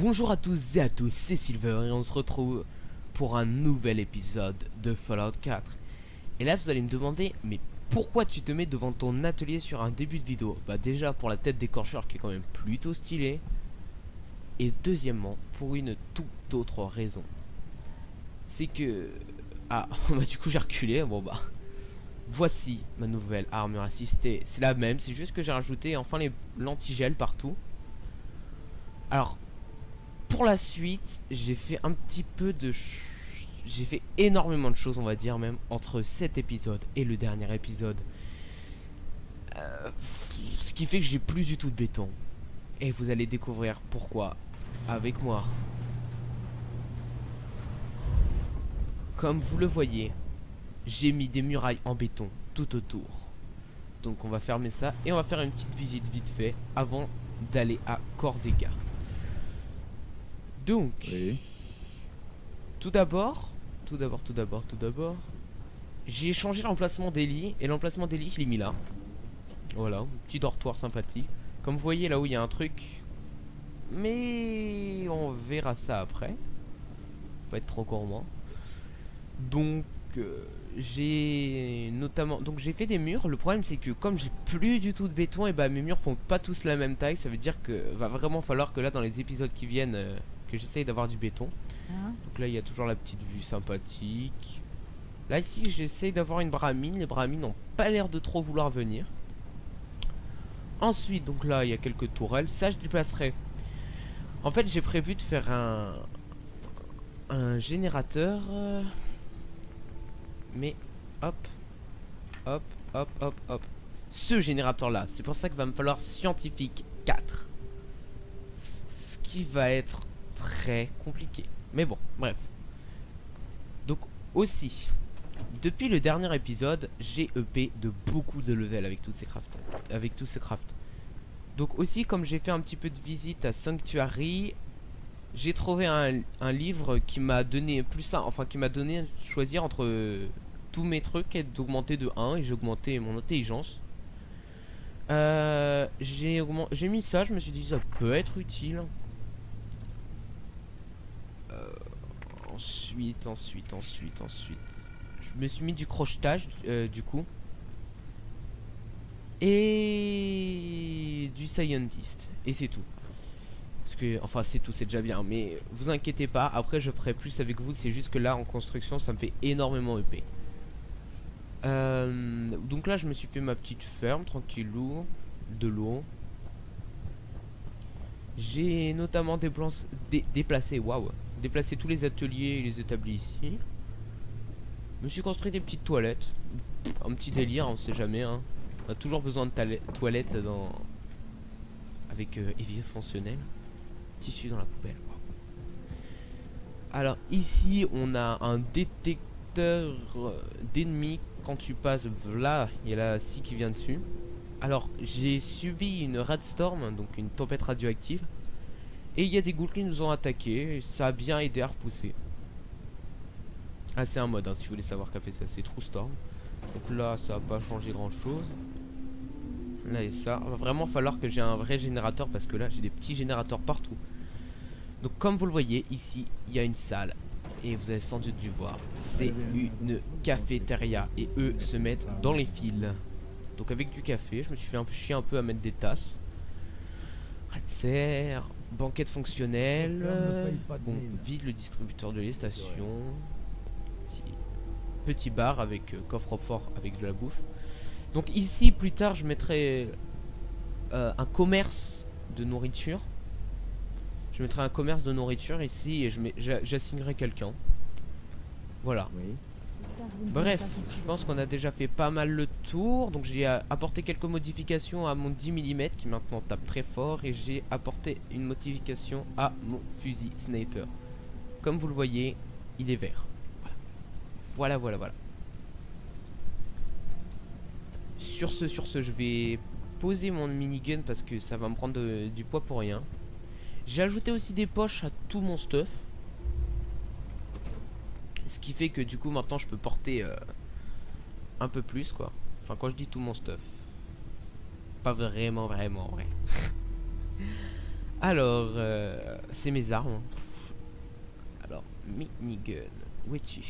Bonjour à tous et à tous, c'est Silver et on se retrouve pour un nouvel épisode de Fallout 4. Et là vous allez me demander, mais pourquoi tu te mets devant ton atelier sur un début de vidéo? Bah déjà pour la tête d'écorcheur qui est quand même plutôt stylée. Et deuxièmement, pour une toute autre raison. C'est que... Ah, bah du coup j'ai reculé, bon bah... Voici ma nouvelle armure assistée. C'est la même, c'est juste que j'ai rajouté enfin les lentigels partout. Alors... Pour la suite, j'ai fait un petit peu de... J'ai fait énormément de choses, on va dire même, entre cet épisode et le dernier épisode. Ce qui fait que j'ai plus du tout de béton. Et vous allez découvrir pourquoi avec moi. Comme vous le voyez, j'ai mis des murailles en béton tout autour. Donc on va fermer ça et on va faire une petite visite vite fait avant d'aller à Corvega. Donc, Oui. tout d'abord, j'ai changé l'emplacement des lits et l'emplacement des lits je l'ai mis là. Voilà, un petit dortoir sympathique. Comme vous voyez là où il y a un truc, mais on verra ça après. Pas être trop gourmand. Donc j'ai notamment, donc j'ai fait des murs. Le problème c'est que comme j'ai plus du tout de béton, et bah mes murs font pas tous la même taille. Ça veut dire que va vraiment falloir que là dans les épisodes qui viennent que j'essaye d'avoir du béton. Donc là il y a toujours la petite vue sympathique. Là ici j'essaye d'avoir une bramine. Les bramines n'ont pas l'air de trop vouloir venir. Ensuite donc là il y a quelques tourelles. Ça je déplacerai. En fait j'ai prévu de faire un générateur. Mais hop. Hop, hop, hop, hop. Ce générateur là. C'est pour ça qu'il va me falloir scientifique 4. Ce qui va être très compliqué. Mais bon, bref. Donc aussi, depuis le dernier épisode, j'ai EP de beaucoup de level avec tous ces crafts. Donc aussi, comme j'ai fait un petit peu de visite à Sanctuary, j'ai trouvé un livre qui m'a donné plus ça, enfin qui m'a donné choisir entre tous mes trucs et d'augmenter de 1 et j'ai augmenté mon intelligence. J'ai mis ça, je me suis dit ça peut être utile. Ensuite, je me suis mis du crochetage du coup. Et du scientist. Et c'est tout. Parce que, enfin c'est tout, c'est déjà bien. Mais vous inquiétez pas, après je ferai plus avec vous. C'est juste que là en construction ça me fait énormément EP. Donc là je me suis fait ma petite ferme tranquillou. De l'eau. J'ai notamment déplacé tous les ateliers et les établis ici. Je me suis construit des petites toilettes. Un petit délire, on sait jamais hein. On a toujours besoin de toilettes dans... avec évier fonctionnel. Tissu dans la poubelle. Wow. Alors ici on a un détecteur d'ennemis. Quand tu passes là, il y a la scie qui vient dessus. Alors j'ai subi une radstorm, donc une tempête radioactive. Et il y a des ghouls qui nous ont attaqué. Et ça a bien aidé à repousser. Ah c'est un mode hein, si vous voulez savoir qu'a fait ça, c'est True Storm. Donc là ça va pas changer grand chose. Là et ça, il va vraiment falloir que j'ai un vrai générateur parce que là j'ai des petits générateurs partout. Donc comme vous le voyez ici il y a une salle. Et vous avez sans doute dû voir, c'est une cafétéria. Et eux se mettent dans les fils. Donc avec du café, je me suis fait un peu chier un peu à mettre des tasses. Ratser, banquette fonctionnelle. Bon, vide le distributeur de lait, station. Petit bar avec coffre-fort avec de la bouffe. Donc ici plus tard je mettrai un commerce de nourriture. Je mettrai un commerce de nourriture ici et j'assignerai quelqu'un. Voilà. Oui. Bref, je pense qu'on a déjà fait pas mal le tour. Donc j'ai apporté quelques modifications à mon 10 mm qui maintenant tape très fort. Et j'ai apporté une modification à mon fusil sniper. Comme vous le voyez, il est vert. Voilà. Sur ce, je vais poser mon minigun parce que ça va me prendre du poids pour rien. J'ai ajouté aussi des poches à tout mon stuff. Ce qui fait que du coup maintenant je peux porter un peu plus quoi. Enfin quand je dis tout mon stuff. Pas vraiment ouais. Alors, c'est mes armes. Alors, minigun. Où es-tu?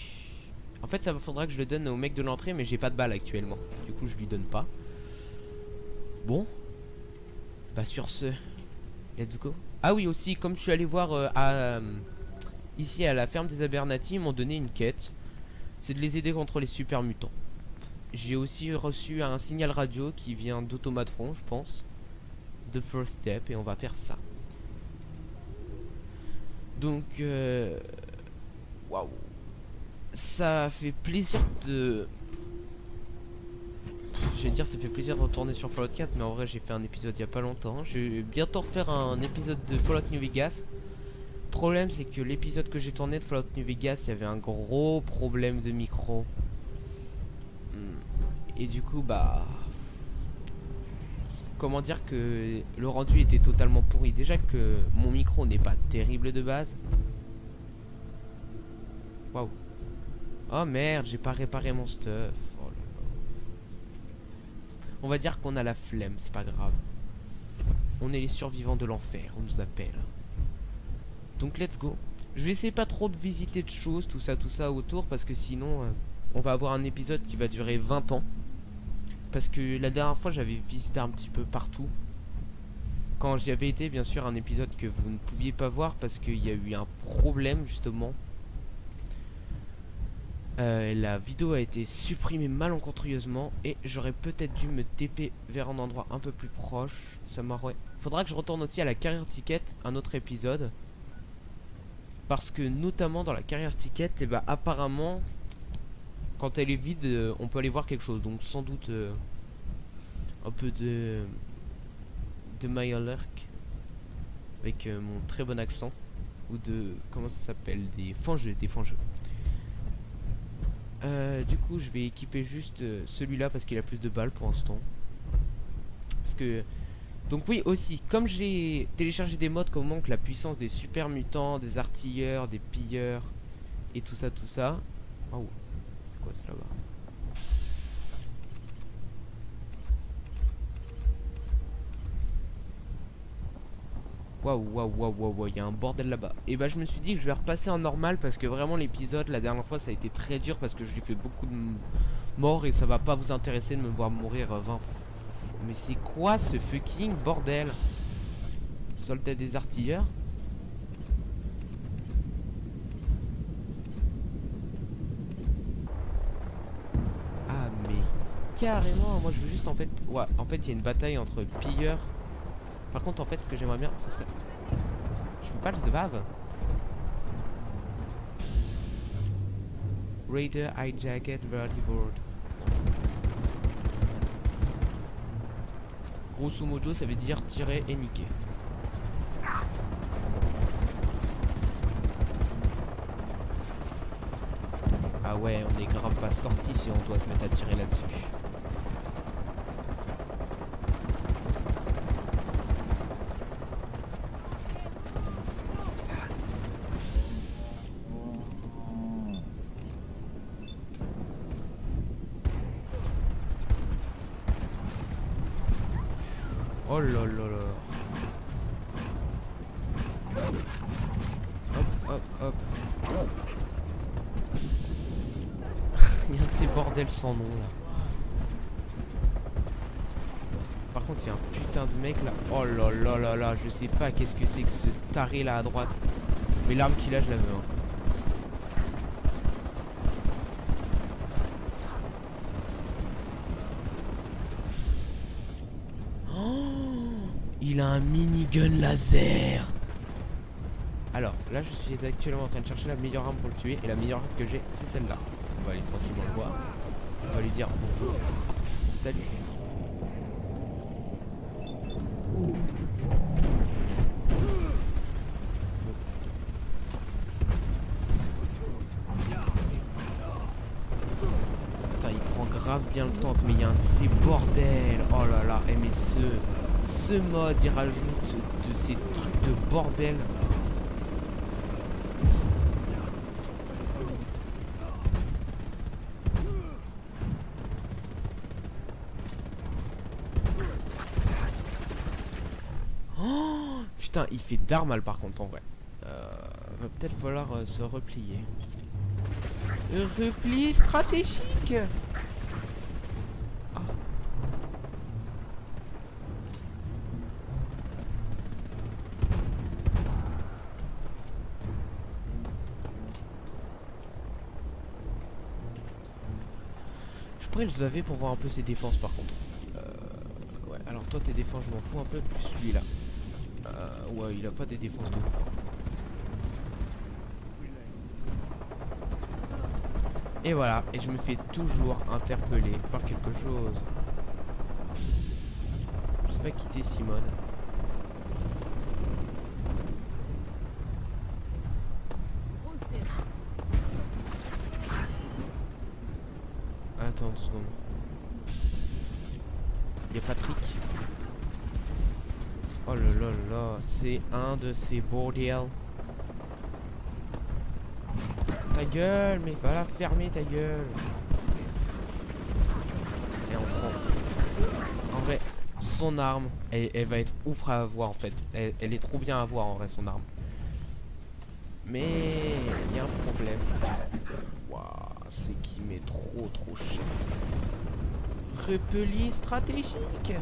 En fait, ça faudra que je le donne au mec de l'entrée, mais j'ai pas de balle actuellement. Du coup, je lui donne pas. Bon. Bah, sur ce, let's go. Ah oui, aussi, comme je suis allé voir ici à la ferme des Abernathy, ils m'ont donné une quête. C'est de les aider contre les super mutants. J'ai aussi reçu un signal radio qui vient d'Automatron, je pense. The first step, et on va faire ça. Donc, waouh. Ça fait plaisir de... Je vais dire ça fait plaisir de retourner sur Fallout 4, mais en vrai j'ai fait un épisode il y a pas longtemps. Je vais bientôt refaire un épisode de Fallout New Vegas. Le problème c'est que l'épisode que j'ai tourné de Fallout New Vegas, il y avait un gros problème de micro. Et du coup bah... Comment dire que le rendu était totalement pourri. Déjà que mon micro n'est pas terrible de base. Waouh. Oh merde, j'ai pas réparé mon stuff. Oh là là. On va dire qu'on a la flemme, c'est pas grave. On est les survivants de l'enfer, on nous appelle. Donc let's go. Je vais essayer pas trop de visiter de choses, tout ça autour, parce que sinon on va avoir un épisode qui va durer 20 ans. Parce que la dernière fois j'avais visité un petit peu partout. Quand j'y avais été, bien sûr, un épisode que vous ne pouviez pas voir parce qu'il y a eu un problème justement. La vidéo a été supprimée malencontreusement et j'aurais peut-être dû me TP vers un endroit un peu plus proche. Ça m'aurait... Faudra que je retourne aussi à la carrière ticket, un autre épisode. Parce que notamment dans la carrière ticket, et bah apparemment, quand elle est vide, on peut aller voir quelque chose. Donc sans doute un peu de Meyerlurk avec mon très bon accent. Ou de... comment ça s'appelle? Des fangeux, des fangeux. Du coup je vais équiper juste celui-là parce qu'il a plus de balles pour l'instant. Parce que... Donc oui aussi, comme j'ai téléchargé des mods comme manque la puissance des super mutants, des artilleurs, des pilleurs et tout ça. Oh, c'est quoi ça là-bas? Waouh, il y a un bordel là-bas. Et bah je me suis dit que je vais repasser en normal parce que vraiment l'épisode la dernière fois ça a été très dur parce que je lui ai fait beaucoup de morts et ça va pas vous intéresser de me voir mourir 20 fois. Mais c'est quoi ce fucking bordel? Soldat des artilleurs? Ah mais carrément, moi je veux juste en fait... Ouais, en fait il y a une bataille entre pilleurs. Par contre en fait ce que j'aimerais bien, ce serait... Je peux pas le zvav. Raider hijacked vertiboard. Grosso modo ça veut dire tirer et niquer. Ah ouais, on est grave pas sorti si on doit se mettre à tirer là-dessus. Oh là là là. Hop. Il y a un de ces bordels sans nom là. Par contre il y a un putain de mec là. Oh là là là là. Je sais pas qu'est-ce que c'est que ce taré là à droite. Mais l'arme qu'il a je la veux hein. Il a un minigun laser. Alors là je suis actuellement en train de chercher la meilleure arme pour le tuer. Et la meilleure arme que j'ai c'est celle-là. On va aller tranquillement le voir. On va lui dire bonjour. Salut. Putain il prend grave bien le temps. Mais il y a un de ces bordels. Oh là là. Et mais ce mode il rajoute de ces trucs de bordel. Putain, il fait d'art mal par contre en vrai. Va peut-être falloir se replier. Repli stratégique. Ah. Je pourrais le zaver pour voir un peu ses défenses par contre. Ouais, alors toi tes défenses je m'en fous un peu, plus celui-là. Ouais, il a pas des défenses de ouf. Et voilà, et je me fais toujours interpeller par quelque chose. Je sais pas quitter Simone. Attends 2 secondes. Il y a Patrick. Oh là là là, c'est un de ces bordels. Ta gueule, mais va la fermer ta gueule. Et on prend. En vrai, son arme, elle va être ouf à avoir en fait. Elle est trop bien à avoir en vrai son arme. Mais il y a un problème. Waouh, c'est qu'il met trop cher. Repli stratégique.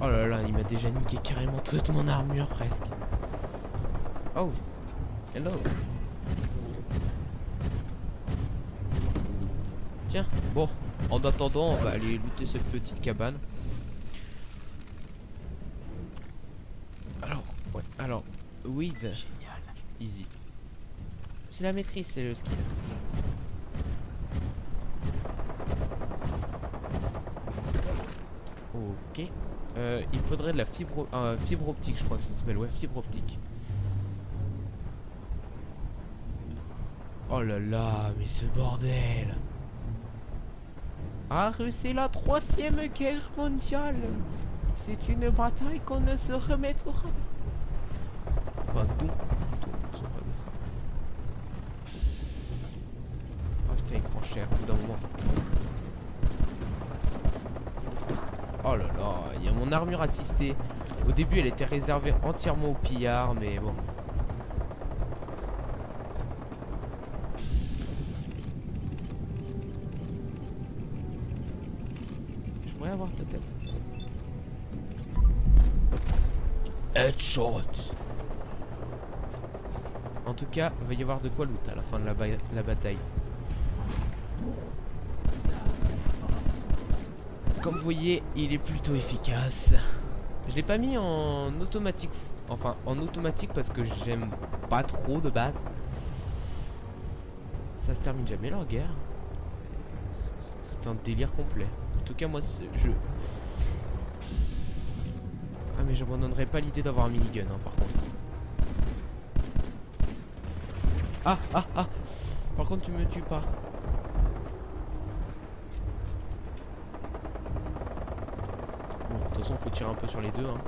Oh là là, il m'a déjà niqué carrément toute mon armure presque. Oh, hello. Tiens, bon, en attendant, on va aller looter cette petite cabane. Alors, ouais, alors, with. Génial. Easy. C'est la maîtrise, c'est le skill. Ok. Il faudrait de la fibre optique, je crois que ça s'appelle. Ouais, fibre optique. Oh là là, mais ce bordel. Ah, c'est la 3e guerre mondiale. C'est une bataille qu'on ne se remettra. Enfin, dont on se remettra. Oh putain, il prend cher au bout d'un moment. Oh là là, il y a mon armure assistée. Au début, elle était réservée entièrement aux pillards, mais bon. Je pourrais avoir ta tête. Headshot. En tout cas, il va y avoir de quoi loot à la fin de la bataille. Comme vous voyez, il est plutôt efficace. Je l'ai pas mis en automatique. Enfin, en automatique parce que j'aime pas trop de base. Ça se termine jamais leur guerre. C'est un délire complet. En tout cas, moi, je... Ah, mais j'abandonnerai pas l'idée d'avoir un minigun, hein, par contre. Ah. Par contre, tu me tues pas. Bon, de toute façon, faut tirer un peu sur les deux, hein.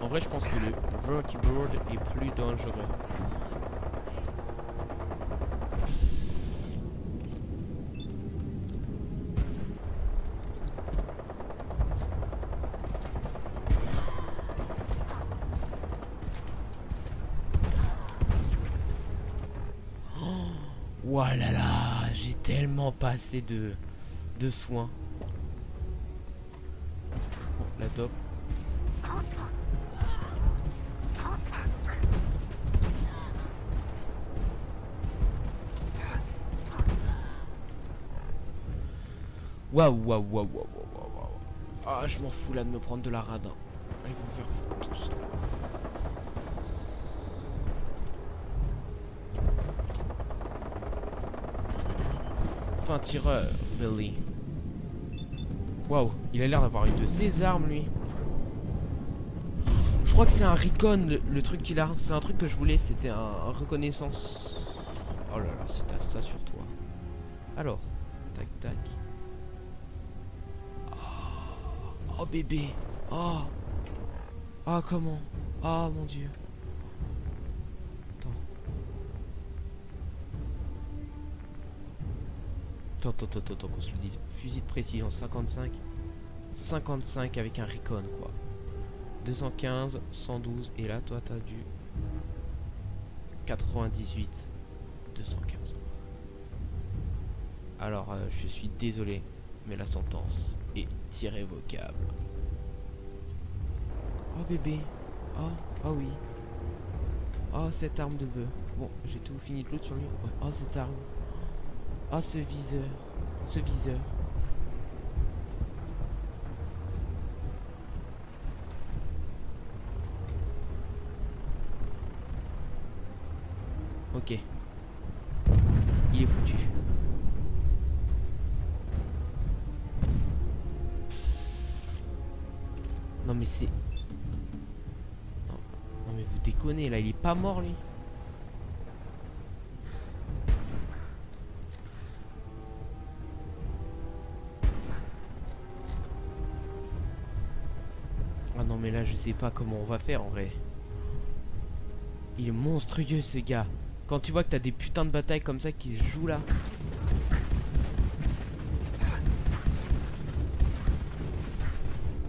En vrai, je pense que le vertibird est plus dangereux. Voilà là, j'ai tellement pas assez de soins. Bon, la dope. Waouh. Ah, je m'en fous là de me prendre de la radin. Ils vont faire foutre tout ça. Enfin, tireur, Billy. Waouh, il a l'air d'avoir une de ses armes, lui. Je crois que c'est un recon, le truc qu'il a. C'est un truc que je voulais, c'était un reconnaissance. Oh là là, c'est ça sur toi. Alors, tac. Oh bébé. Oh. Ah comment. Ah mon dieu. Attends. Attends, qu'on se le dise. Fusil de précision 55. 55 avec un Recon quoi. 215, 112 et là toi t'as du 98, 215. Alors je suis désolé, mais la sentence est irrévocable. Oh bébé, oh oui. Oh cette arme de bœuf. Bon, j'ai tout fini de l'autre sur lui. Ouais. Oh cette arme. Oh ce viseur. Ok. Il est foutu. Non mais c'est... Non mais vous déconnez là, il est pas mort lui. Ah non mais là je sais pas comment on va faire en vrai. Il est monstrueux ce gars. Quand tu vois que t'as des putains de batailles comme ça qui se jouent là.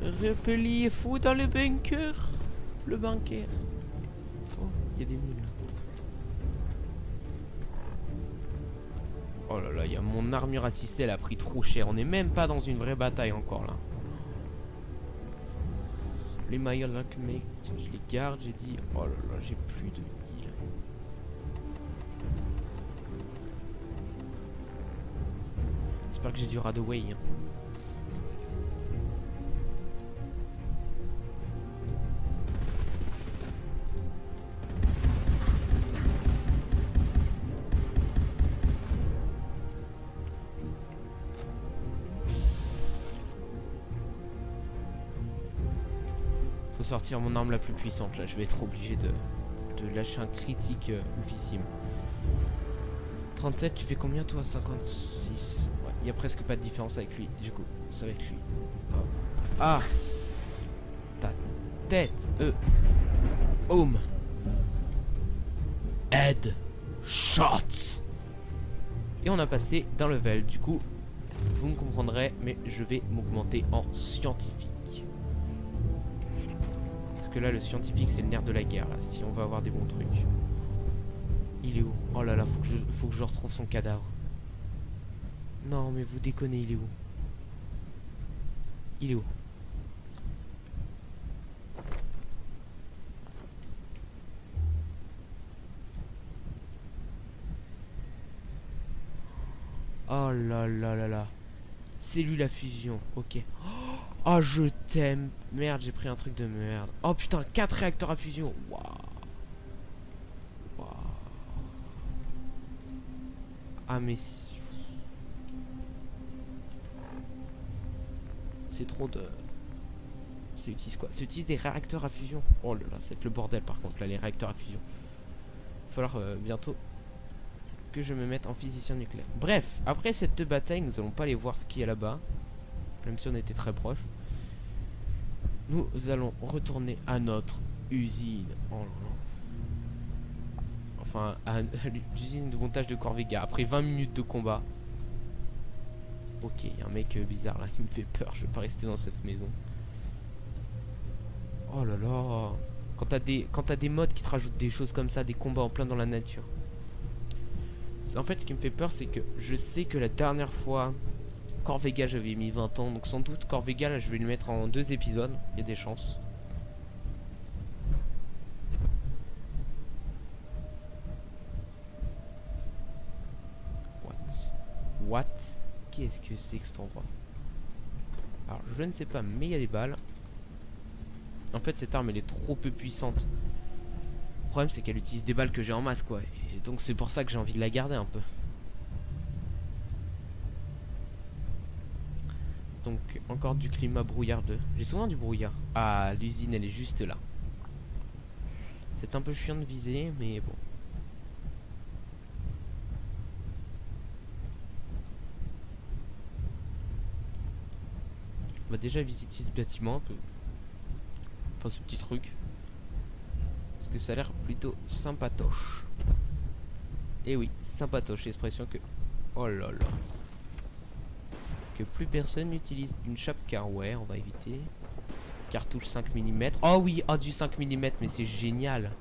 Repliez-vous dans le bunker. Le bunker. Oh, il y a des mules là. Oh là là, il y a mon armure assistée, elle a pris trop cher. On n'est même pas dans une vraie bataille encore là. Les maillots là, je les garde, j'ai dit. Oh là là, j'ai plus de heal. J'espère que j'ai du Radaway. Hein. Faut sortir mon arme la plus puissante là, je vais être obligé de lâcher un critique oufissime. 37, tu fais combien toi? 56. Ouais, il y a presque pas de différence avec lui, du coup, ça va être lui. Oh. Ah, ta tête, home. Head shot. Et on a passé d'un level, du coup, vous me comprendrez, mais je vais m'augmenter en scientifique. Parce que là, le scientifique, c'est le nerf de la guerre, là, si on veut avoir des bons trucs. Il est où? Oh là là, faut que je retrouve son cadavre. Non, mais vous déconnez, il est où? Il est où? Oh là là là là. C'est lui la fusion, ok. Oh, je t'aime. Merde, j'ai pris un truc de merde. Oh putain, 4 réacteurs à fusion. Waouh. Waouh. Ah mais... C'est trop de... Ça utilise quoi? Ça utilise des réacteurs à fusion. Oh là là, c'est le bordel par contre, là, les réacteurs à fusion. Il va falloir bientôt que je me mette en physicien nucléaire. Bref, après cette 2 batailles, nous allons pas aller voir ce qu'il y a là-bas. Même si on était très proche. Nous allons retourner à notre usine. Oh là là. Enfin, à l'usine de montage de Corvega. Après 20 minutes de combat. Ok, il y a un mec bizarre là qui me fait peur. Je vais pas rester dans cette maison. Oh là là. Quand t'as des mods qui te rajoutent des choses comme ça, des combats en plein dans la nature. En fait, ce qui me fait peur, c'est que je sais que la dernière fois, Corvega, j'avais mis 20 ans. Donc sans doute, Corvega, là, je vais le mettre en 2 épisodes. Il y a des chances. What? Qu'est-ce que c'est que cet endroit? Alors, je ne sais pas, mais il y a des balles. En fait, cette arme, elle est trop peu puissante. Le problème, c'est qu'elle utilise des balles que j'ai en masse, quoi. Et donc, c'est pour ça que j'ai envie de la garder un peu. Donc, encore du climat brouillard 2. J'ai souvent du brouillard. Ah, l'usine, elle est juste là. C'est un peu chiant de viser, mais bon. On va déjà visiter ce bâtiment un peu. Enfin, ce petit truc. Parce que ça a l'air plutôt sympatoche. Et oui, sympatoche, l'expression que... Oh là là. que plus personne n'utilise une chape car ouais, on va éviter. Cartouche 5 mm. Oh oui, oh du 5 mm, mais c'est génial.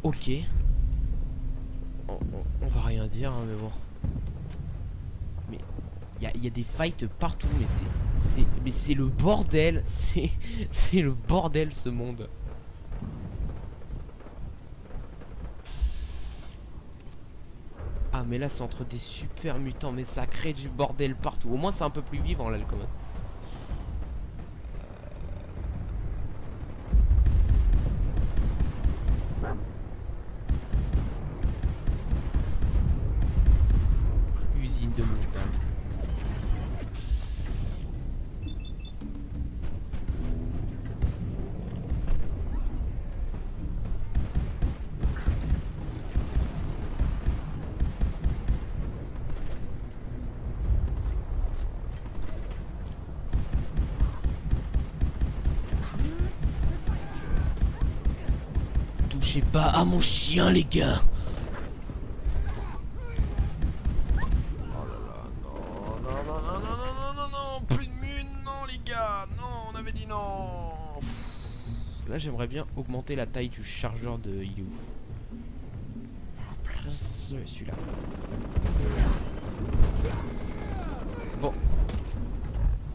Ok. On va rien dire, hein, mais bon. Mais il y a des fights partout, mais c'est le bordel. C'est le bordel ce monde. Ah mais là c'est entre des super mutants, mais ça crée du bordel partout. Au moins c'est un peu plus vivant là le commun. Usine de montagne. Touchez pas à mon chien les gars. Oh là là, non, non, non, non, non, non, non, non, plus de mune, non les gars, non, on avait dit non. Là j'aimerais bien augmenter la taille du chargeur de You. Précieux celui-là. Bon.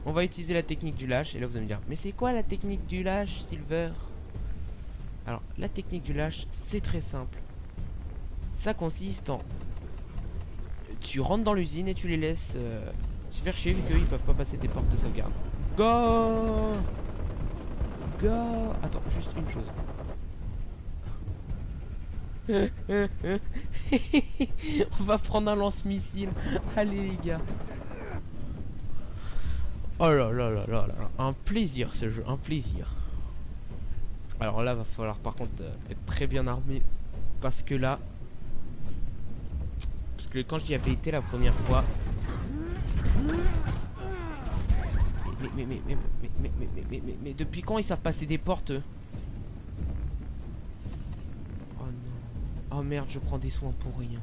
On va utiliser la technique du lâche. Et là vous allez me dire, mais c'est quoi la technique du lâche, Silver? Alors la technique du lâche c'est très simple. Ça consiste en... Tu rentres dans l'usine et tu les laisses se faire chier vu qu'ils peuvent pas passer tes portes de sauvegarde. Go. Go. Attends, juste une chose. On va prendre un lance-missile. Allez les gars. Oh là là là là là. Un plaisir ce jeu, un plaisir. Alors là va falloir par contre être très bien armé. Parce que là... Parce que quand j'y avais été la première fois... Mais depuis quand ils savent passer des portes eux? Oh non. Oh merde, je prends des soins pour rien.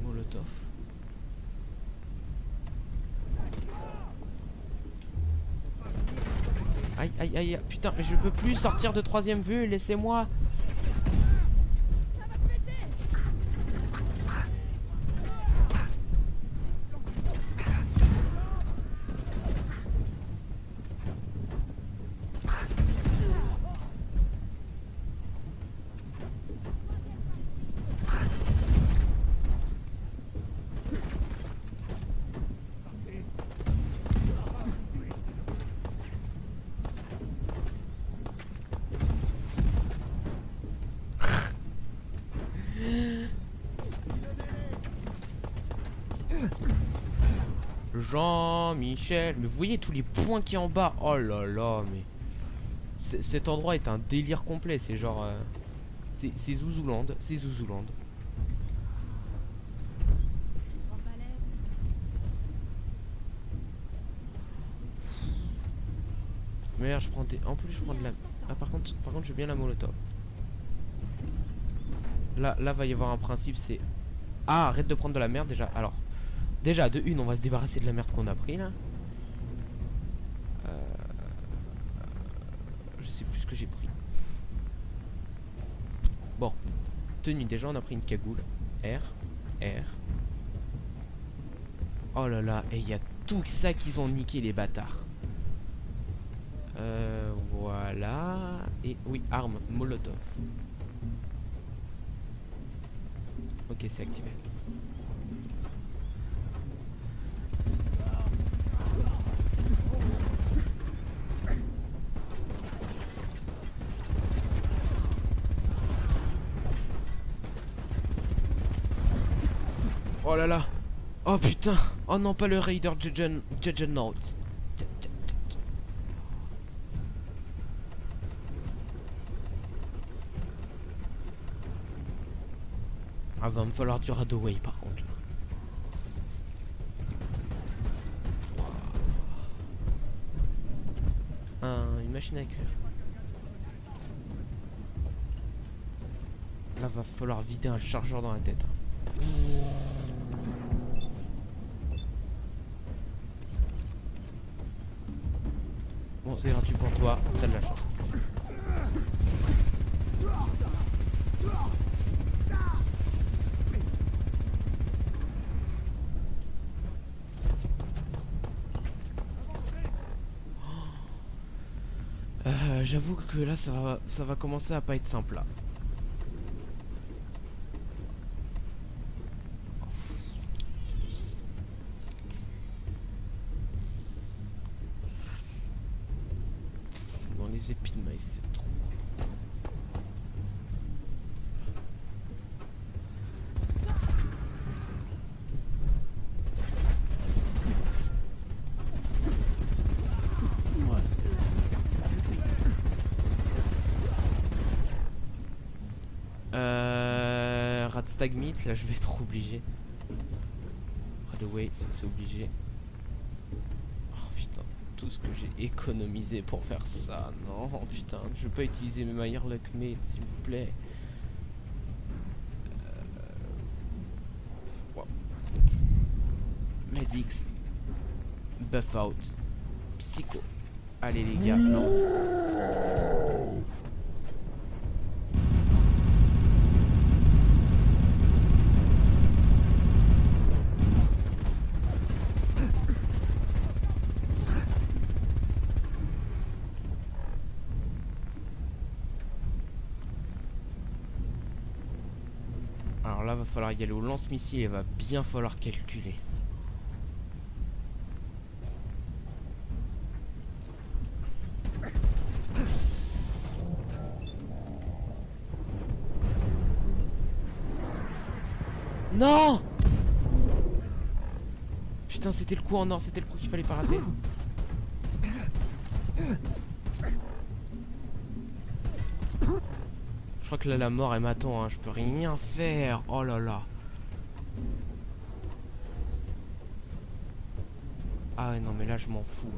Molotov. Aïe aïe aïe, putain, mais je peux plus sortir de troisième vue, laissez-moi. Jean-Michel, mais vous voyez tous les points qui en bas. Oh là là, mais cet endroit est un délire complet. C'est genre c'est Zouzouland, c'est Zouzouland. Merde, je prends des... En plus je prends de la... Ah par contre je veux bien la molotov. Là va y avoir un principe, c'est... Ah, arrête de prendre de la merde déjà. Alors déjà, de une, on va se débarrasser de la merde qu'on a pris là. Je sais plus ce que j'ai pris. Bon, tenue, déjà on a pris une cagoule. R. Oh là là, et il y a tout ça qu'ils ont niqué les bâtards. Voilà. Et oui, arme, molotov. Ok, c'est activé. Oh là là. Oh putain. Oh non, pas le Raider Juggernaut. Ah, va me falloir du Radaway par contre. Une machine à écrire. Là, va falloir vider un chargeur dans la tête. Bon, c'est gratuit pour toi, t'as de la chance. J'avoue que là, ça va commencer à pas être simple là. Dans les épis de maïs, c'est trop. Radstagmeat, là je vais être obligé. Radaway, ça c'est obligé. Oh putain, tout ce que j'ai économisé pour faire ça. Non, putain, je vais pas utiliser mes meilleurs luckmates, s'il vous plaît. Wow. Medics. Buff out. Psycho. Allez les gars, non. Alors là, va falloir y aller au lance-missile et va bien falloir calculer. Non! Putain, c'était le coup en or, c'était le coup qu'il fallait pas rater. Je crois que là la mort elle m'attend, hein. Je peux rien faire. Oh là là. Ah ouais, non mais là je m'en fous.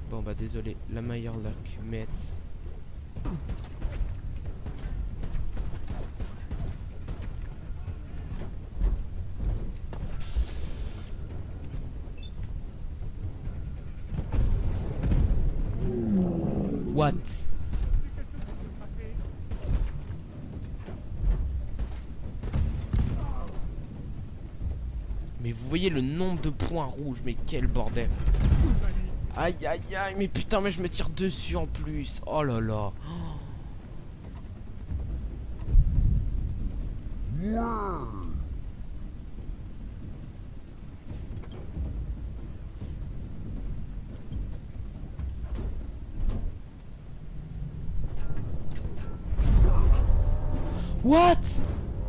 Bon bah désolé, la meilleure luck, mais... What? Mais vous voyez le nombre de points rouges, mais quel bordel. Aïe aïe aïe, mais putain, mais je me tire dessus en plus. Oh là là. What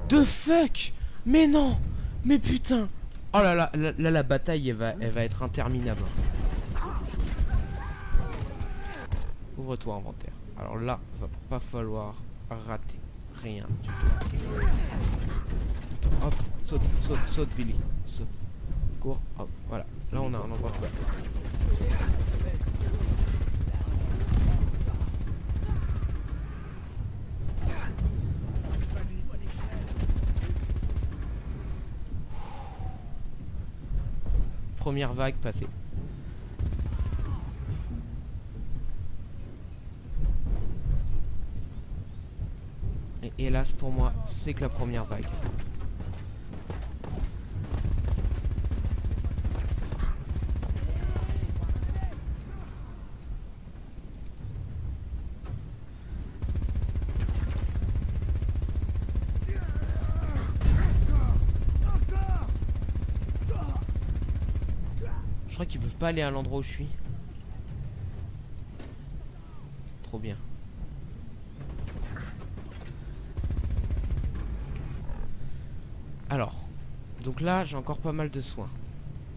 the fuck? Mais non. Mais putain. Oh là là, là la bataille elle va être interminable. Ouvre-toi inventaire. Alors là, va pas falloir rater rien du tout. Attends, hop, saute, saute, saute Billy, saute. Cours, hop, voilà. Là on a un endroit couvert. Première vague passée. Et hélas pour moi, c'est que la première vague. Je crois qu'ils peuvent pas aller à l'endroit où je suis. Trop bien. Alors, donc là j'ai encore pas mal de soins.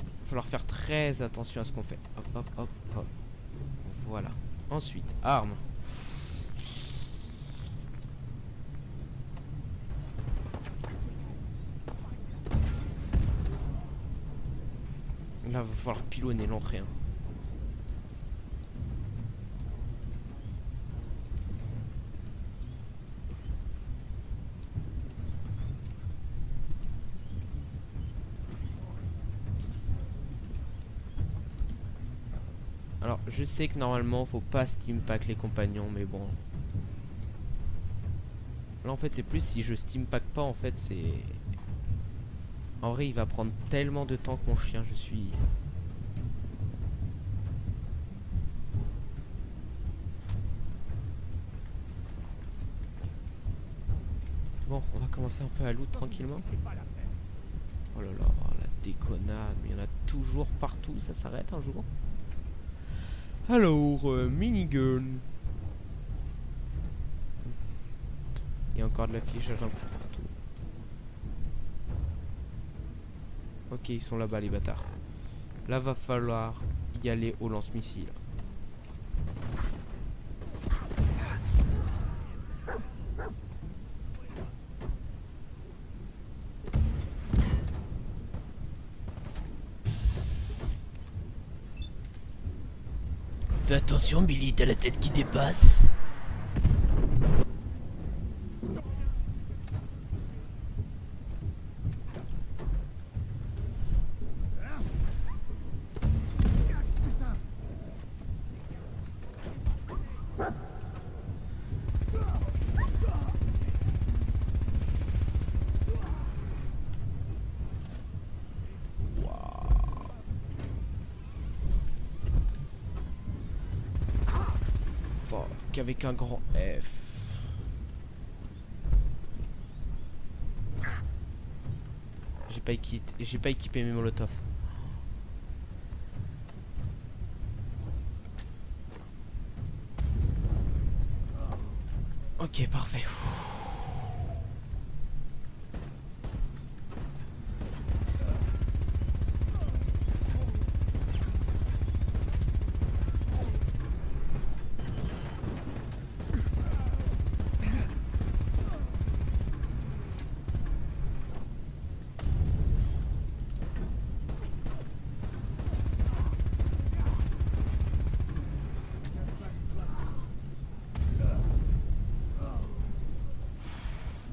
Il va falloir faire très attention à ce qu'on fait. Hop, hop, hop, hop. Voilà. Ensuite, armes. Là, va falloir pilonner l'entrée. Hein. Alors, je sais que normalement, faut pas steam pack les compagnons, mais bon. Là, en fait, c'est plus si je steam pack pas, en fait, c'est... En vrai, il va prendre tellement de temps que mon chien, je suis... Bon, on va commencer un peu à loot tranquillement. Oh là là, la déconnade, mais il y en a toujours partout, ça s'arrête un jour. Alors, minigun. Il y a encore de l'affichage un peu partout. Ok, ils sont là-bas les bâtards. Là, va falloir y aller au lance-missile. Fais attention, Billy, t'as la tête qui dépasse. Avec un grand F. J'ai pas équipé mes molotovs. Ok, parfait.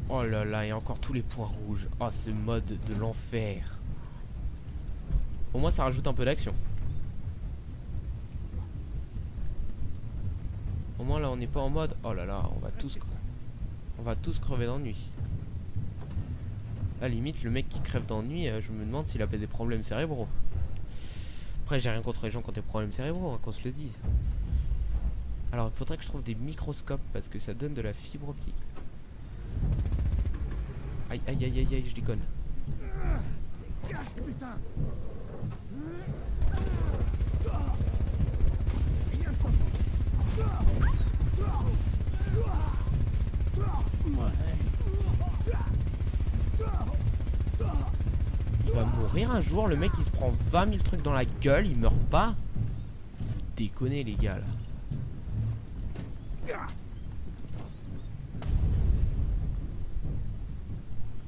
Oh là là, il y a encore tous les points rouges. Oh, ce mode de l'enfer. Au moins, ça rajoute un peu d'action. Au moins, là, on n'est pas en mode... Oh là là, on va tous crever d'ennui. À la limite, le mec qui crève d'ennui, je me demande s'il a pas des problèmes cérébraux. Après, j'ai rien contre les gens qui ont des problèmes cérébraux, hein, qu'on se le dise. Alors, il faudrait que je trouve des microscopes, parce que ça donne de la fibre optique. Aïe aïe aïe aïe aïe, je déconne. Il va mourir un jour, le mec il se prend 20 000 trucs dans la gueule, il meurt pas. Déconnez les gars là.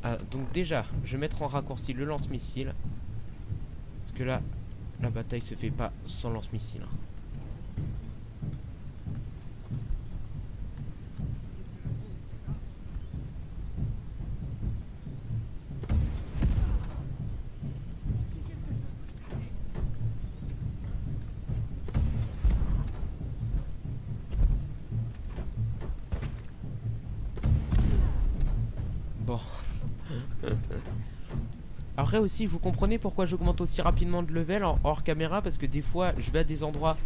Ah, donc déjà, je vais mettre en raccourci le lance-missile. Parce que là, la bataille se fait pas sans lance-missile. Bon. Après aussi, vous comprenez pourquoi j'augmente aussi rapidement de level hors caméra, parce que des fois, je vais à des endroits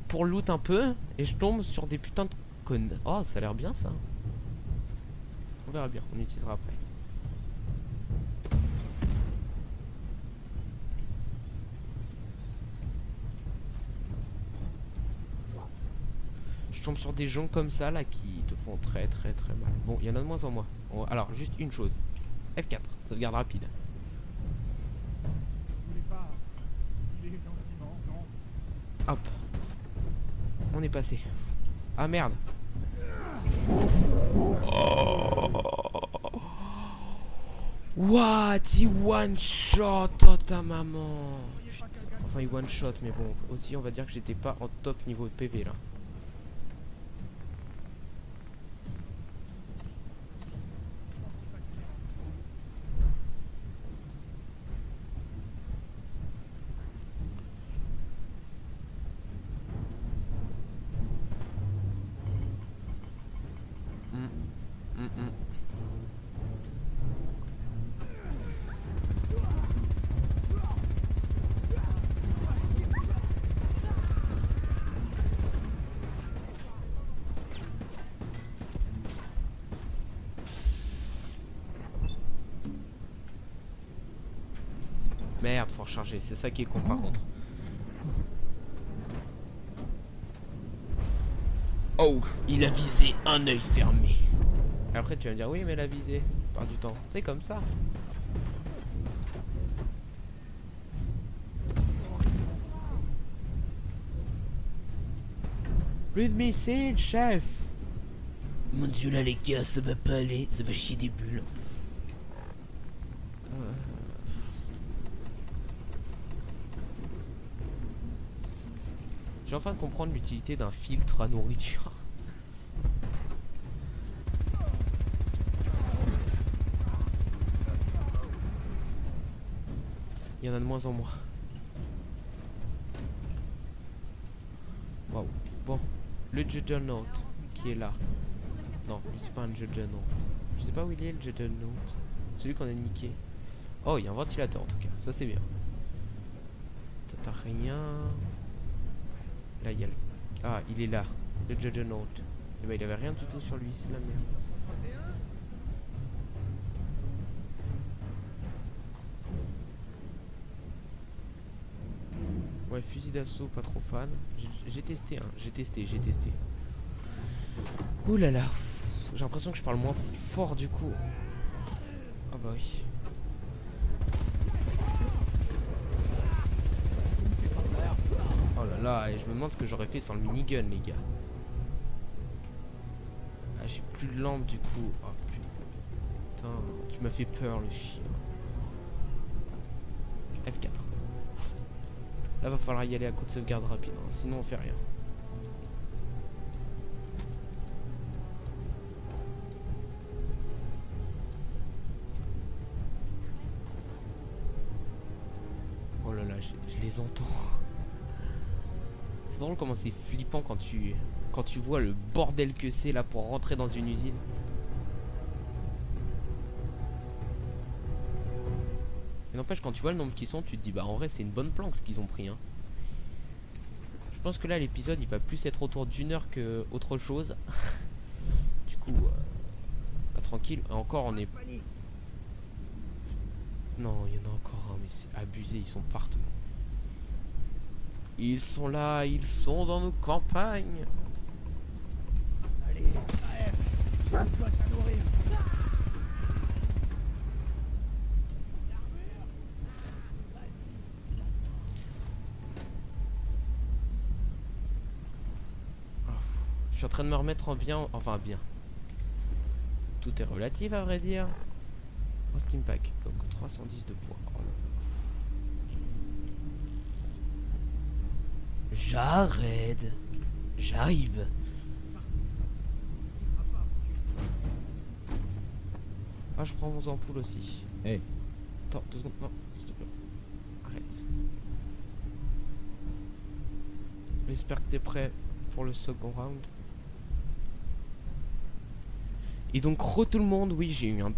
pour loot un peu et je tombe sur des putains de connes. Oh, ça a l'air bien ça. On verra bien, on utilisera après. Je tombe sur des gens comme ça là qui te font très très très mal. Bon, il y en a de moins en moins. Alors, juste une chose. F4, sauvegarde rapide. Hop. On est passé. Ah merde. What? Il one shot, oh ta maman. Enfin, il one shot, mais bon, aussi on va dire que j'étais pas en top niveau de PV là. Merde, faut recharger, c'est ça qui est con par contre. Oh, il a visé un œil fermé. Et après tu vas me dire oui mais la visée, par du temps. C'est comme ça. Plus de missiles, chef. Mon dieu là les gars, ça va pas aller, ça va chier des bulles. J'ai enfin de comprendre l'utilité d'un filtre à nourriture. Il y en a de moins en moins. Waouh. Bon, le Juggernaut qui est là. Non, lui c'est pas un Juggernaut. Je sais pas où il est le Juggernaut. Celui qu'on a niqué. Oh, il y a un ventilateur en tout cas, ça c'est bien. T'as rien. Là, il y a le... Ah, il est là, le Juggernaut. Et bah, il avait rien du tout sur lui, c'est de la merde. Ouais, fusil d'assaut, pas trop fan. J'ai testé, hein, j'ai testé. Ouh là là, j'ai l'impression que je parle moins fort du coup. Ah bah oui. Oh là là, et je me demande ce que j'aurais fait sans le minigun, les gars. Ah, j'ai plus de lampe du coup. Oh putain, tu m'as fait peur, le chien. F4. Là, va falloir y aller à coup de sauvegarde rapide, hein, sinon on fait rien. Oh là là, je les entends. C'est drôle comment c'est flippant quand tu vois le bordel que c'est là pour rentrer dans une usine. Et n'empêche, quand tu vois le nombre qu'ils sont, tu te dis bah en vrai c'est une bonne planque ce qu'ils ont pris, hein. Je pense que là l'épisode il va plus être autour d'une heure que autre chose. Du coup bah, tranquille. Encore on est... Non, il y en a encore un, mais c'est abusé, ils sont partout. Ils sont là, ils sont dans nos campagnes. Allez, AF, on doit s'en nourrir. Je suis en train de me remettre en bien, enfin bien. Tout est relatif à vrai dire. Un Steam Pack, donc 310 de poids. Oh là là. J'arrête. J'arrive. Ah, je prends vos ampoules aussi. Hey. Attends, 2 secondes, non, s'il te plaît. Arrête. J'espère que t'es prêt pour le second round. Et donc, tout le monde, oui, j'ai eu un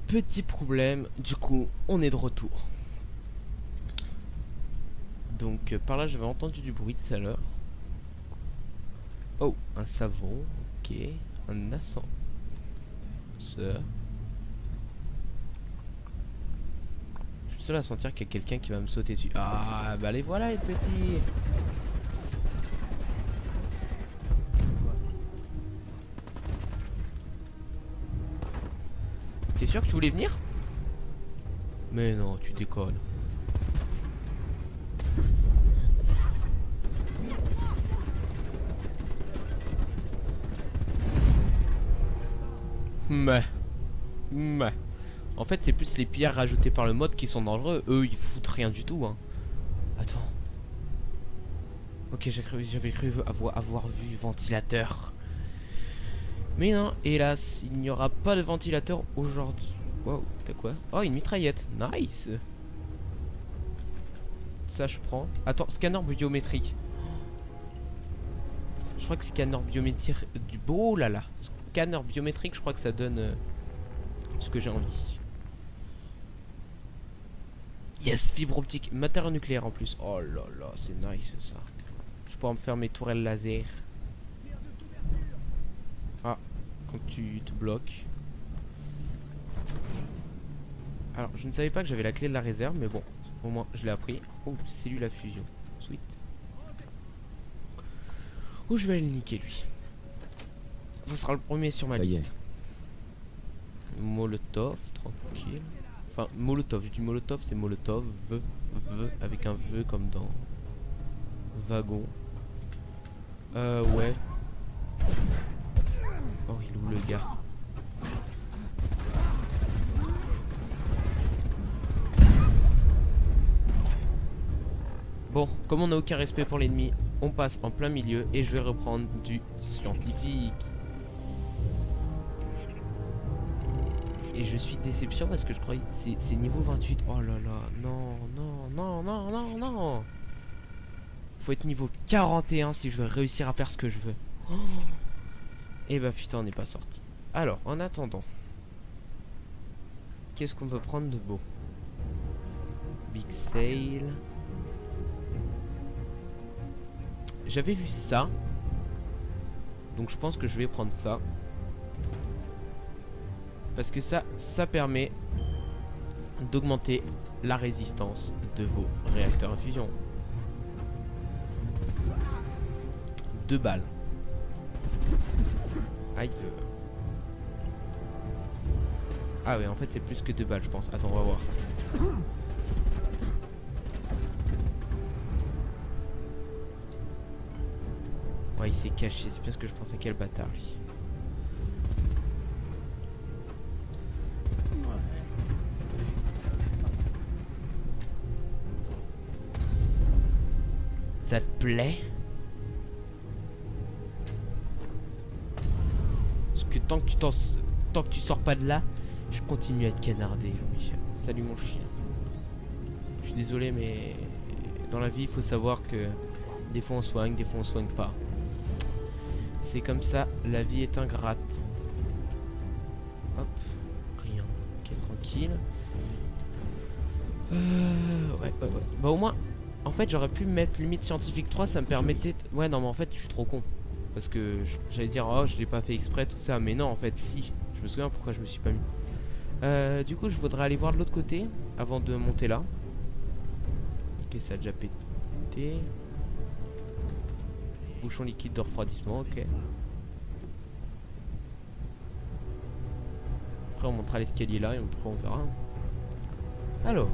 petit problème. Du coup, on est de retour. Donc, par là, j'avais entendu du bruit tout à l'heure. Oh, un savon, ok. Un ascenseur. Je suis seul à sentir qu'il y a quelqu'un qui va me sauter dessus. Ah, bah les voilà, les petits. T'es sûr que tu voulais venir? Mais non, tu décolles. Mais. En fait, c'est plus les pierres rajoutées par le mode qui sont dangereux. Eux, ils foutent rien du tout, hein. Attends. Ok, j'avais cru avoir vu ventilateur. Mais non, hélas, il n'y aura pas de ventilateur aujourd'hui. Wow, t'as quoi? Oh, une mitraillette. Nice. Ça, je prends. Attends, scanner biométrique. Je crois que scanner biométrique du... Oh là là. Scanner biométrique, je crois que ça donne ce que j'ai envie. Yes, fibre optique. Matériau nucléaire en plus. Oh là là, c'est nice ça. Je pourrais me faire mes tourelles laser. Ah, quand tu te bloques. Alors, je ne savais pas que j'avais la clé de la réserve, mais bon, au moins je l'ai appris. Oh, cellule à fusion. Sweet. Oh, je vais aller le niquer lui. Ce sera le premier sur ma liste. Molotov, tranquille. Enfin, Molotov, je dis Molotov, c'est Molotov, avec un V comme dans wagon. Ouais. Oh, il est où le gars? Bon, comme on n'a aucun respect pour l'ennemi, on passe en plein milieu et je vais reprendre du scientifique. Et je suis déception parce que je croyais c'est niveau 28. Oh là là, non, non, non, non, non, non. Faut être niveau 41 si je veux réussir à faire ce que je veux. Oh. Et bah putain, on n'est pas sorti. Alors, en attendant, qu'est-ce qu'on peut prendre de beau? Big Sale. J'avais vu ça. Donc je pense que je vais prendre ça. Parce que ça permet d'augmenter la résistance de vos réacteurs à fusion. 2 balles. Aïe. Ah ouais, en fait c'est plus que 2 balles je pense. Attends, on va voir. Ouais, il s'est caché, c'est bien ce que je pensais. Quel bâtard lui. Ça te plaît? Parce que tant que tu sors pas de là, je continue à te canarder, Jean-Michel. Salut mon chien. Je suis désolé, mais dans la vie, il faut savoir que des fois on soigne, des fois on soigne pas. C'est comme ça, la vie est ingrate. Hop, rien. Ok, tranquille. Ouais. Bah au moins, en fait j'aurais pu mettre limite scientifique 3, ça me permettait... Ouais non mais en fait je suis trop con. Parce que j'allais dire, oh je l'ai pas fait exprès tout ça, mais non en fait si. Je me souviens pourquoi je me suis pas mis. Du coup je voudrais aller voir de l'autre côté, avant de monter là. Ok, ça a déjà pété. Bouchon liquide de refroidissement, ok. Après on montera l'escalier là et après on verra. Alors,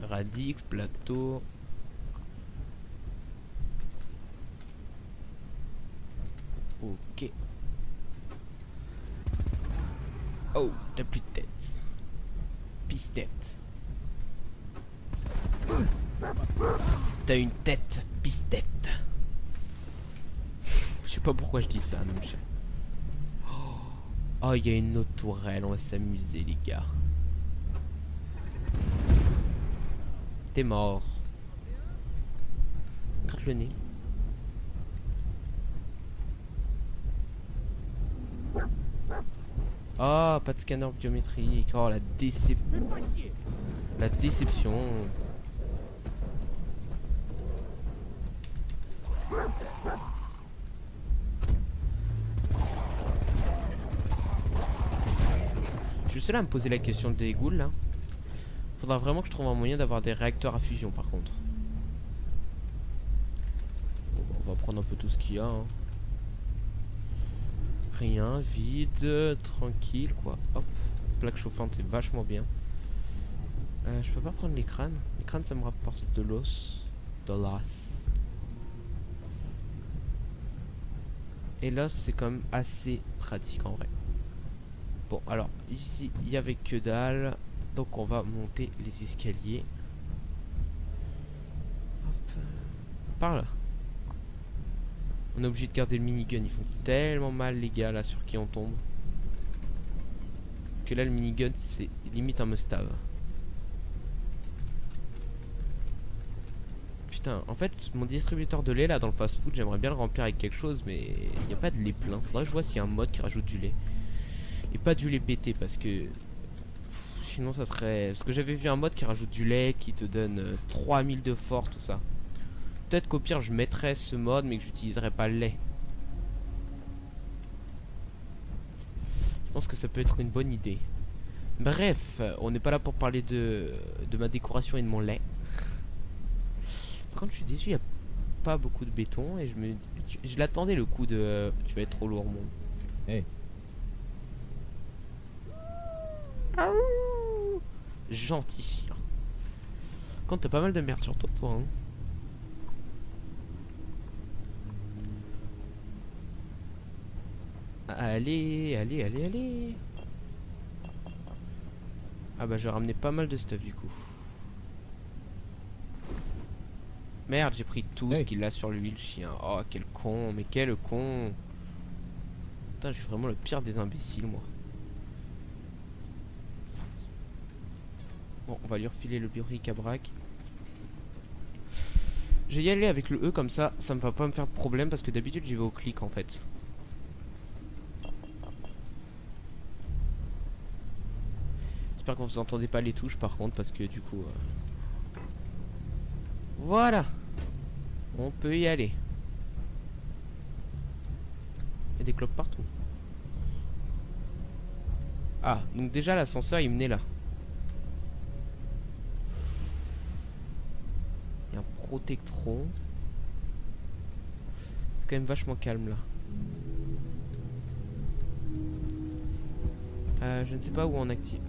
Radix, plateau. Ok. Oh, t'as plus de tête. Pisse-tête. T'as une tête, pisse-tête. Je sais pas pourquoi je dis ça, non, je... Oh, il y a une autre tourelle, on va s'amuser les gars. T'es mort. Gratte le nez. Oh, pas de scanner biométrique. Oh, la déception. La déception. Je suis seul à me poser la question des ghouls là. Faudra vraiment que je trouve un moyen d'avoir des réacteurs à fusion par contre. Bon, on va prendre un peu tout ce qu'il y a. Hein. Rien, vide, tranquille quoi. Hop, plaque chauffante c'est vachement bien. Je peux pas prendre les crânes. Les crânes ça me rapporte de l'os. De l'os. Et l'os c'est quand même assez pratique en vrai. Bon alors ici il y avait que dalle. Donc on va monter les escaliers. Hop. Par là. On est obligé de garder le minigun. Ils font tellement mal les gars là sur qui on tombe. Que là le minigun c'est limite un must-have. Putain, en fait mon distributeur de lait là dans le fast food j'aimerais bien le remplir avec quelque chose mais il n'y a pas de lait plein. Faudrait que je vois s'il y a un mode qui rajoute du lait. Et pas du lait pété parce que sinon ça serait... Parce que j'avais vu un mode qui rajoute du lait, qui te donne 3000 de force, tout ça. Peut-être qu'au pire je mettrais ce mode mais que j'utiliserais pas le lait. Je pense que ça peut être une bonne idée. Bref, on n'est pas là pour parler de ma décoration et de mon lait. Par contre je suis déçu, il n'y a pas beaucoup de béton et je l'attendais le coup de... Tu vas être trop lourd mon... Hey. Gentil chien. Quand t'as pas mal de merde sur toi, hein. Allez, allez, allez, allez. Ah bah j'ai ramené pas mal de stuff du coup. Merde, j'ai pris tout ce qu'il a sur lui, le chien. Oh quel con, mais quel con. Putain, je suis vraiment le pire des imbéciles moi. Bon, on va lui refiler le bric-à-brac. Je vais y aller avec le E comme ça me va pas me faire de problème parce que d'habitude j'y vais au clic en fait. J'espère que vous entendez pas les touches par contre parce que du coup... Voilà. On peut y aller. Il y a des clopes partout. Ah, donc déjà l'ascenseur il menait là. Il y a un protectron. C'est quand même vachement calme là. Je ne sais pas où on active.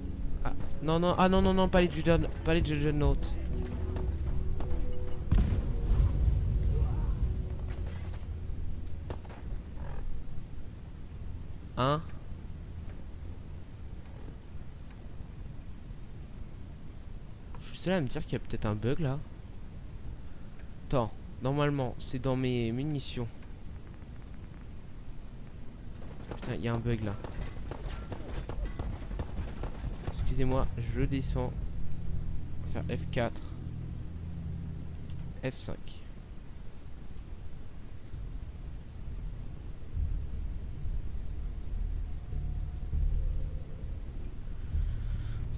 Ah non non, ah non non non, pas les Juggernaut. Hein? Je suis seul à me dire qu'il y a peut-être un bug là. Attends, normalement c'est dans mes munitions. Putain, il y a un bug là. Excusez-moi, je descends. Faire F4. F5.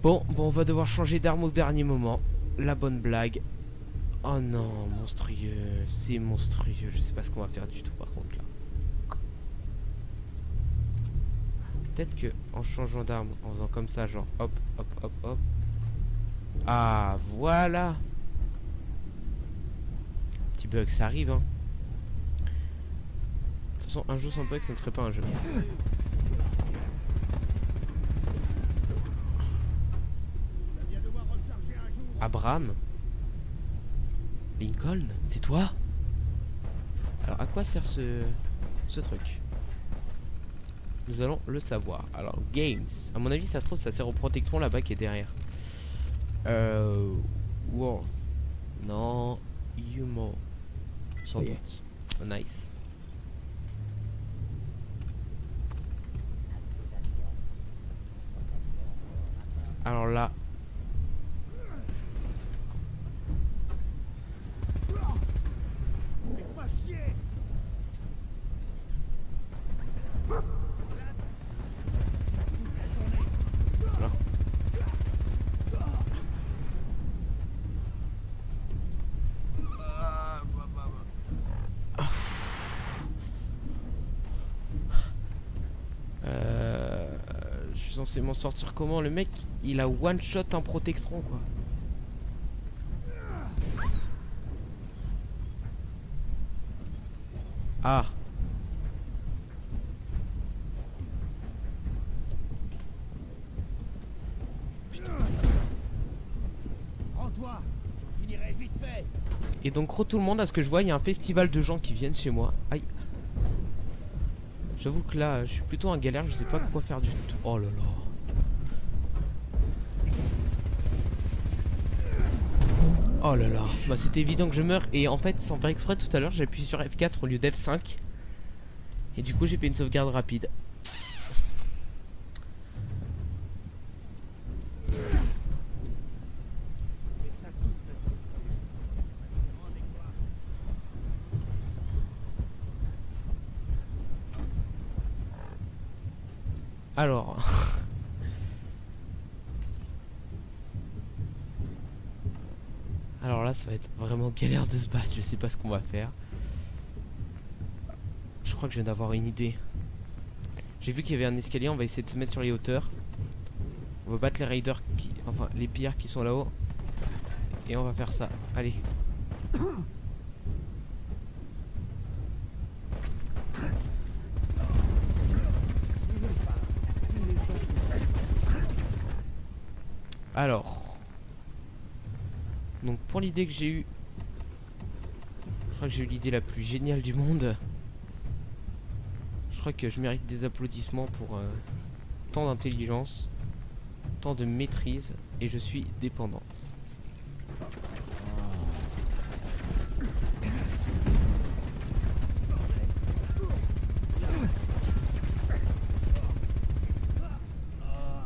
Bon, on va devoir changer d'arme au dernier moment. La bonne blague. Oh non, monstrueux. C'est monstrueux. Je sais pas ce qu'on va faire du tout par contre là. Peut-être que en changeant d'arme, en faisant comme ça, genre hop, hop, hop, hop. Ah, voilà. Petit bug, ça arrive hein. De toute façon, un jeu sans bug, ça ne serait pas un jeu. Abraham? Lincoln? C'est toi? Alors à quoi sert ce truc? Nous allons le savoir. Alors games, à mon avis ça se trouve ça sert au protectron là-bas qui est derrière. Worth. Non, Humo. Sans doute. Oh, nice. Alors là. Je suis censé m'en sortir comment? Le mec il a one shot un protectron quoi. Ah. Putain. Rends-toi, je finirai vite fait. Et donc tout le monde, à ce que je vois, il y a un festival de gens qui viennent chez moi. Aïe. J'avoue que là, je suis plutôt en galère, je sais pas quoi faire du tout. Oh là là. Oh là là, bah c'était évident que je meurs. Et en fait, sans faire exprès, tout à l'heure j'ai appuyé sur F4 au lieu d'F5. Et du coup j'ai fait une sauvegarde rapide. Alors alors là ça va être vraiment galère de se battre. Je sais pas ce qu'on va faire. Je crois que je viens d'avoir une idée. J'ai vu qu'il y avait un escalier. On va essayer de se mettre sur les hauteurs. On va battre les raiders enfin les pillards qui sont là-haut. Et on va faire ça. Allez. Alors. Donc pour l'idée que j'ai eue. Je crois que j'ai eu l'idée la plus géniale du monde. Je crois que je mérite des applaudissements pour tant d'intelligence, tant de maîtrise, et je suis dépendant.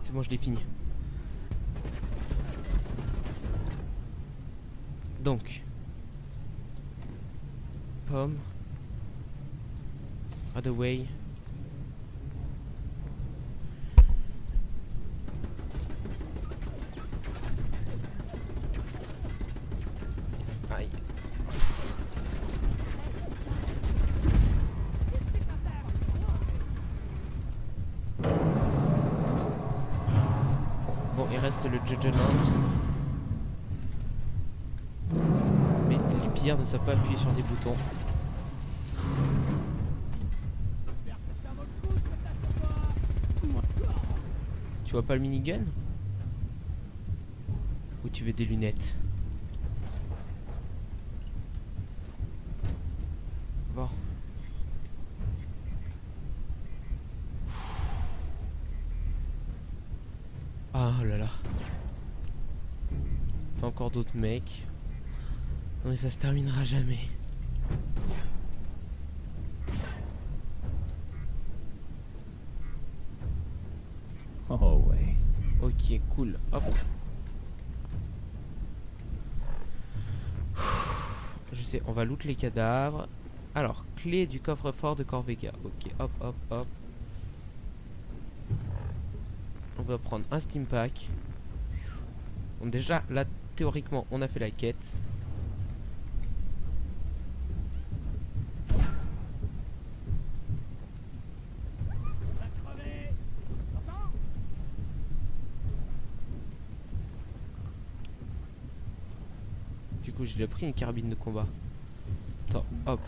C'est bon, je l'ai fini. Donc, pomme, other way. Aïe. Bon, il reste le Judgment. Mais les pillards ne savent pas appuyer sur des boutons. Tu vois pas le minigun? Ou tu veux des lunettes? Bon. Ah là là. T'as encore d'autres mecs. Non mais ça se terminera jamais. Oh ouais. Ok, cool. Hop. Je sais, on va loot les cadavres. Alors, clé du coffre-fort de Corvega. Ok, hop, hop, hop. On va prendre un steam pack. Bon, déjà, là, théoriquement, on a fait la quête. Du coup, j'ai pris une carabine de combat. Attends, hop.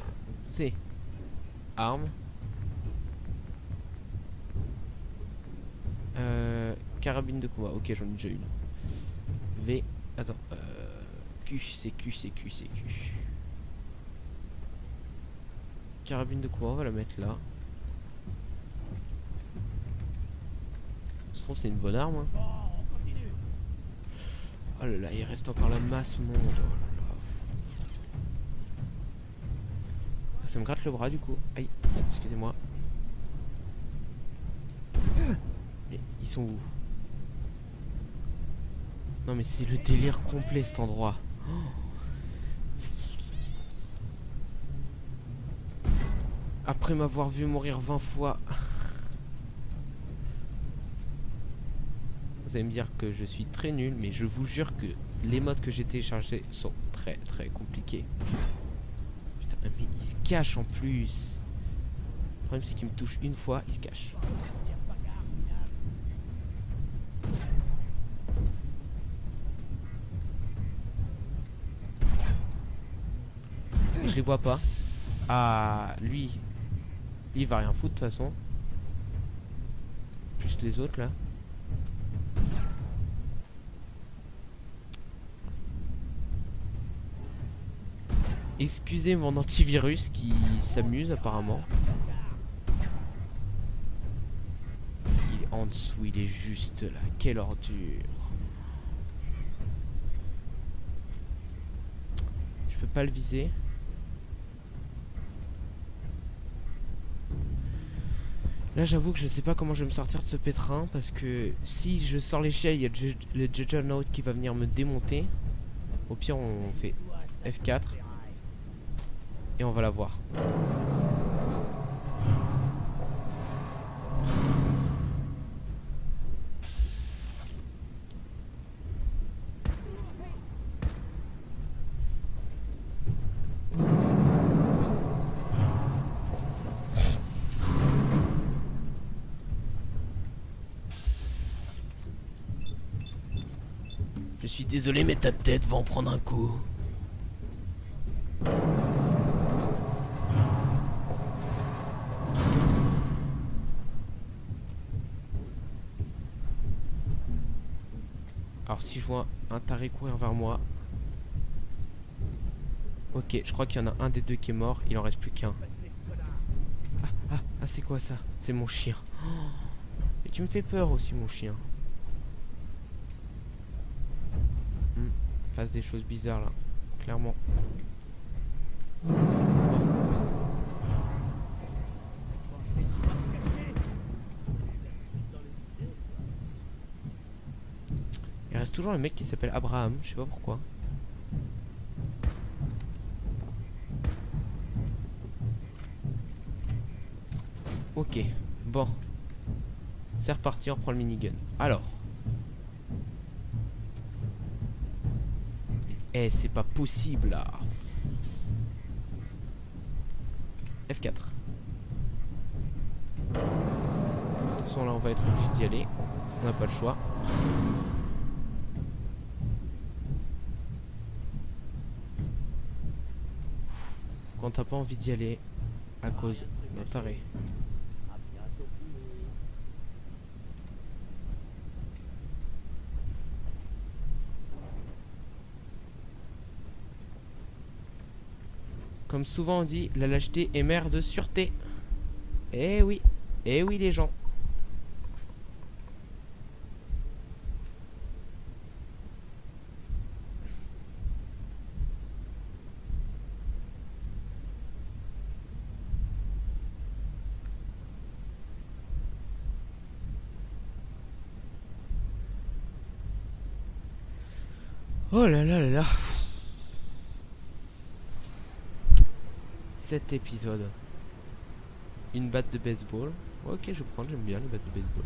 C. Arme. Carabine de combat. Ok, j'en ai déjà une. V. Attends. Q, c'est Q, c'est Q, c'est Q. Carabine de combat, on va la mettre là. Je trouve c'est une bonne arme. Hein. Oh là là, il reste encore la masse monde. Oh là là. Ça me gratte le bras du coup. Aïe, excusez-moi. Mais ils sont où? Non mais c'est le délire complet cet endroit. Oh. Après m'avoir vu mourir 20 fois. Vous allez me dire que je suis très nul, mais je vous jure que les modes que j'ai téléchargés sont très très compliqués. Putain, mais il se cache en plus. Le problème c'est qu'il me touche une fois, il se cache. Et je les vois pas. Ah, lui il va rien foutre de toute façon. Plus les autres là. Excusez mon antivirus qui s'amuse apparemment. Il est en dessous, il est juste là. Quelle ordure. Je peux pas le viser. Là j'avoue que je sais pas comment je vais me sortir de ce pétrin. Parce que si je sors l'échelle, il y a le Juggernaut qui va venir me démonter. Au pire on fait F4. Et on va la voir. Je suis désolé, mais ta tête va en prendre un coup. Alors si je vois un taré courir vers moi. Ok, je crois qu'il y en a un des deux qui est mort. Il en reste plus qu'un. Ah, c'est quoi ça? C'est mon chien. Oh. Et tu me fais peur aussi, mon chien. Fasse des choses bizarres là, clairement. Il reste toujours le mec qui s'appelle Abraham, je sais pas pourquoi. Ok, bon. C'est reparti, on reprend le minigun. Alors. Eh, c'est pas possible là. F4. De toute façon là on va être obligé d'y aller. On n'a pas le choix. Quand t'as pas envie d'y aller à cause d'un taré. Comme souvent on dit, la lâcheté est mère de sûreté. Eh oui les gens. Oh là là là là. Cet épisode. Une batte de baseball. Ok, je prends, j'aime bien les battes de baseball.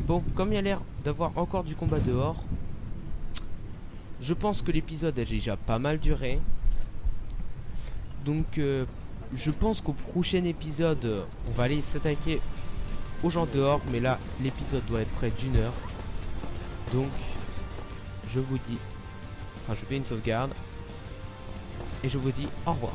Bon, comme il y a l'air d'avoir encore du combat dehors, je pense que l'épisode a déjà pas mal duré. Donc je pense qu'au prochain épisode on va aller s'attaquer aux gens dehors. Mais là l'épisode doit être près d'1 heure. Donc je vous dis, enfin je fais une sauvegarde et je vous dis au revoir.